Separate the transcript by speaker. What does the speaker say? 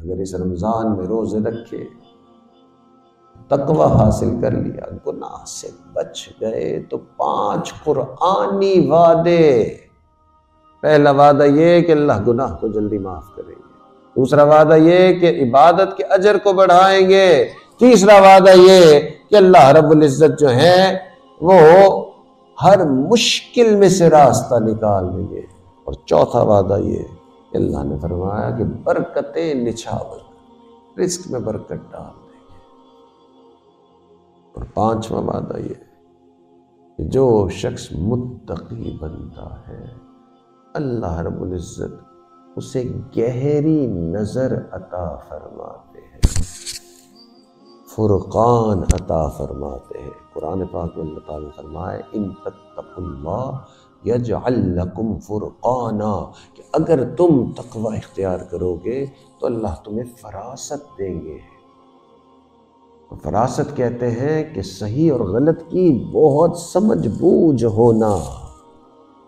Speaker 1: اگر اس رمضان میں روزے رکھے، تقوی حاصل کر لیا، گناہ سے بچ گئے، تو 5 قرآنی وعدے۔ پہلا وعدہ یہ کہ اللہ گناہ کو جلدی معاف کریں گے، دوسرا وعدہ یہ کہ عبادت کے اجر کو بڑھائیں گے، تیسرا وعدہ یہ کہ اللہ رب العزت جو ہیں وہ ہر مشکل میں سے راستہ نکال دیں گے، اور چوتھا وعدہ یہ کہ اللہ نے فرمایا کہ برکتیں نچھاور، رزق میں برکت ڈال دیں گے، اور 5واں وعدہ یہ کہ جو شخص متقی بنتا ہے اللہ رب العزت اسے گہری نظر عطا فرماتے ہیں، فرقان عطا فرماتے ہیں۔ قرآن پاک میں اللہ تعالیٰ نے فرمایا ان تتقوا اللہ یجعل لکم فرقانا، کہ اگر تم تقوی اختیار کرو گے تو اللہ تمہیں فراست دیں گے۔ فراست کہتے ہیں کہ صحیح اور غلط کی بہت سمجھ بوجھ ہونا۔